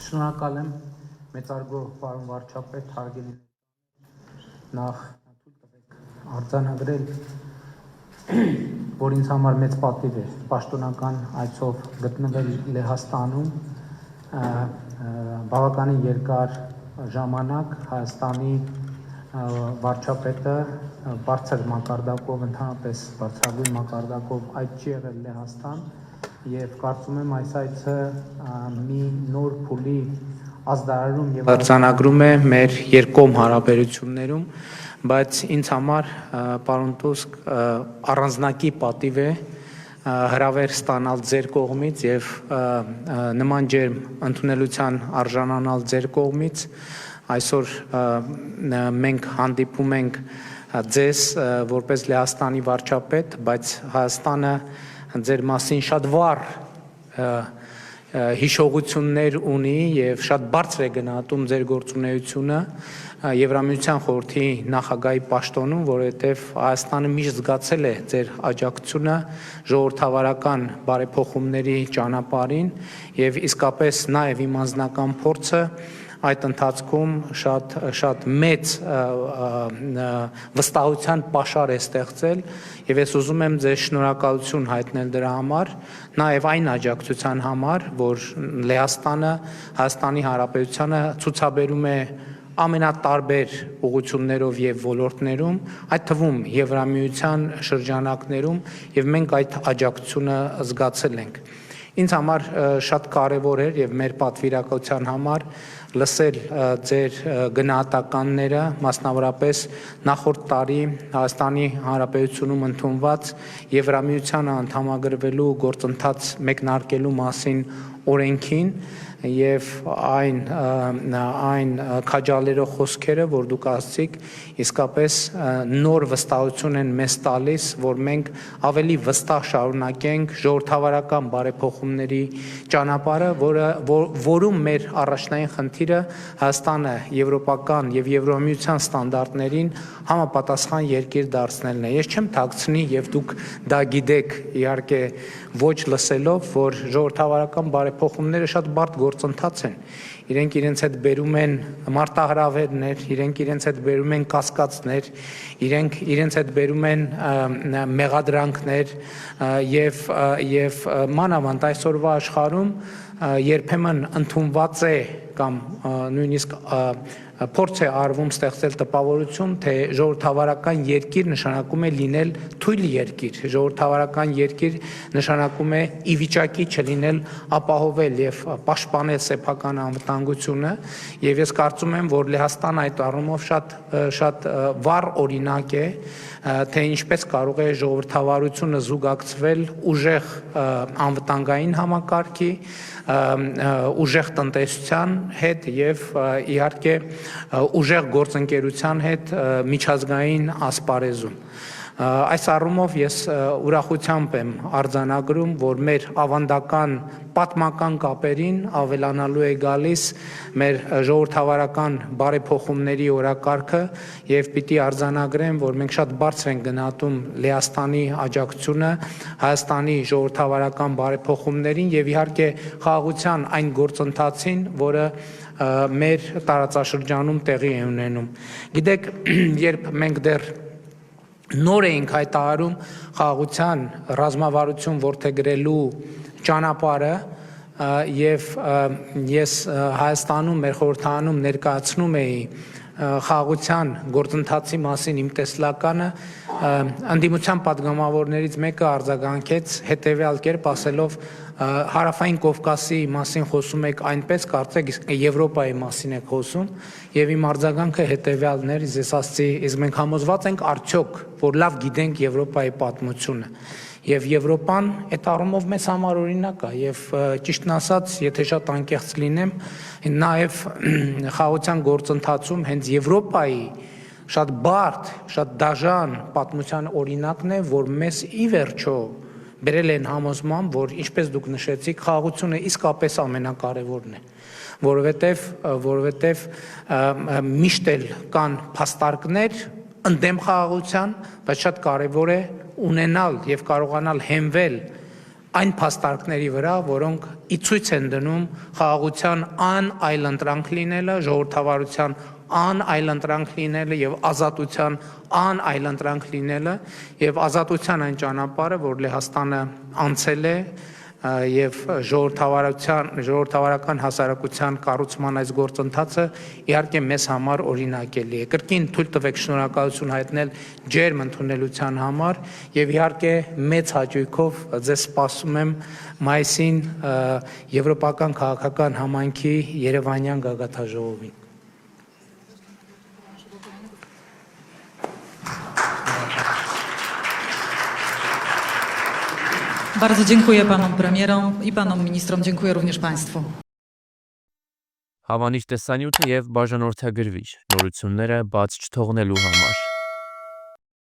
Շնորհակալ եմ մեծարգո պարոն վարչապետ, հարգելի նախ թույլ տվեք արձանագրել, որ ինձ համար մեծ պատիվ է պաշտոնական այցով գտնվել Լեհաստանում, բավականին երկար ժամանակ Հայաստանի վարչապետը բարձր մակարդակով, ընդհանրապես բարձրագույն մակարդակով այց չի եղել Լեհաստան, եւ կարծում եմ այս այցը մի նոր փուլի ազդարարում եւ արձանագրում է մեր երկկողմ հարաբերություններում, բայց ինձ համար պարոն Տուսկ առանձնակի պատիվ է հրավեր ստանալ ձեր կողմից եւ նման ջերմ ընդունելության արժանանալ ձեր կողմից։ Այսօր մենք հանդիպում ենք ձեզ որպես Լեհաստանի վարչապետ, բայց Հայաստանը ձեր մասին շատ վառ հիշողություններ ունի եւ շատ բարձր է գնահատում ձեր գործունեությունը Եվրամիության խորհրդի նախագահի պաշտոնում, որովհետեւ Հայաստանը միշտ զգացել է ձեր աջակցությունը ժողովրդավարական բարեփոխումների ճանապարհին եւ իսկապես նաեւ իմ անձնական փորձը այդ ընթացքում շատ մեծ վստահության պաշար է ստեղծել եւ ես ուզում եմ ձեզ շնորհակալություն հայտնել դրա համար, նաեւ այն աջակցության համար, որ Լեհաստանը Հայաստանի Հանրապետությանը ցուցաբերում է ամենատարբեր ուղղություններով եւ ոլորտներում, այդ թվում Եվրամիության շրջանակներում եւ մենք այդ աջակցությունը զգացել ենք։ Ինձ համար շատ կարևոր էր եւ մեր պատվիրակության համար լսել ձեր գնահատականները, մասնավորապես նախորդ տարի Հայաստանի Հանրապետությունում ընդունված Եվրամիությանը անդամագրվելու գործընթաց մեկնարկելու մասին օրենքին եւ այն քաջալերող խոսքերը, որ դուք ասացիք, իսկապես նոր վստահություն են մեզ տալիս, որ մենք ավելի վստահ շարունակենք ժողովրդավարական բարեփոխումների ճանապարհը, որում մեր առաջնային խնդիրը Հայաստանը եվրոպական եւ Եվրամիության ստանդարտներին համապատասխան երկիր դարձնելն է։ Ես չեմ թաքցնի եւ դուք դա գիտեք, իհարկե ոչ լսելով, որ ժողովրդավարական բարեփոխումները շատ բարդ գործընթաց են։ Իրենք իրենց հետ բերում են մարտահրավերներ, իրենք իրենց հետ բերում են կասկածներ, իրենք իրենց հետ բերում են մեղադրանքներ եւ մանավանդ այսօրվա աշխարհում երբեմն ընդունված է կամ նույնիսկ փորձ է արվում ստեղծել տպավորություն, թե ժողովրդավարական երկիր նշանակում է լինել թույլ երկիր, ժողովրդավարական երկիր նշանակում է ի վիճակի չլինել ապահովել եւ պաշտպանել սեփական անվտանգությունը եւ ես կարծում եմ, որ Լեհաստանը այդ առումով շատ վառ օրինակ է, թե ինչպես կարող է ժողովրդավարությունը զուգակցվել ուժեղ անվտանգային համակարգի, ուժեղ տնտեսության հետ եւ իհարկե ուժեղ գործընկերության հետ միջազգային ասպարեզում։ Այս առումով ես ուրախությամբ եմ արձանագրում, որ մեր ավանդական պատմական կապերին ավելանալու է գալիս մեր ժողովրդավարական բարեփոխումների օրակարգը եւ պիտի արձանագրեմ, որ մենք շատ բարձր ենք գնահատում Լեհաստանի աջակցությունը Հայաստանի ժողովրդավարական բարեփոխումներին եւ իհարկե խաղաղության այն գործընթացին, որը մեր տարածաշրջանում տեղի է ունենում։ Գիտեք, երբ մենք դեռ նոր էինք հայտարարում խաղաղության ռազմավարություն որդեգրելու ճանապարհը եւ ես Հայաստանում մեր խորհրդարանում ներկայացնում էի խաղաղության գործընթացի մասին իմ տեսլականը, ընդդիմության падգամավորներից մեկը արձագանքեց հետեւյալ կերպ ասելով Հարավային Կովկասի մասին խոսում եք այնպես, կարծեք Եվրոպայի մասին եք խոսում եւ իմ արձագանքը հետեւյալն էր, ես ասացի, իսկ մենք համոզված ենք արդյոք, որ լավ գիտենք Եվրոպայի պատմությունը եւ Եվրոպան այդ առումով մեզ համար օրինակ է եւ ճիշտն ասած, եթե շատ անկեղծ լինեմ, նաեւ խաղաղության գործընթացում հենց Եվրոպայի շատ բարդ, շատ դաժան պատմության օրինակն է, որ մեզ ի վերջո բերել են համոզման, որ ինչպես դուք նշեցիք, խաղաղությունը իսկապես ամենակարևորն է, որովհետեւ միշտ էլ կան փաստարկներ ընդդեմ խաղաղության, բայց շատ կարևոր է ունենալ եւ կարողանալ հենվել այն փաստարկների վրա, որոնք ի ցույց են դնում խաղաղության այլընտրանք լինելը, ժողովրդավարության այլընտրանք լինելը եւ ազատության այլընտրանք լինելը եւ ազատության այն ճանապարհը, որ Լեհաստանը անցել է եւ ժողովրդավարական հասարակության կառուցման այս գործընթացը իհարկե մեզ համար օրինակելի է։ Կրկին թույլ տվեք շնորհակալություն հայտնել ջերմ ընդունելության համար եւ իհարկե մեծ հաճույքով ձեզ սպասում եմ մայիսին Եվրոպական քաղաքական համայնքի Երևանյան գագաթաժողովին։ Bardzo dziękuję panom premierom i panom ministrom. Dziękuję również państwu. Հավանիչ տեսանյութը եւ բաժանորդագրվիչ նորությունները բաց չթողնելու համար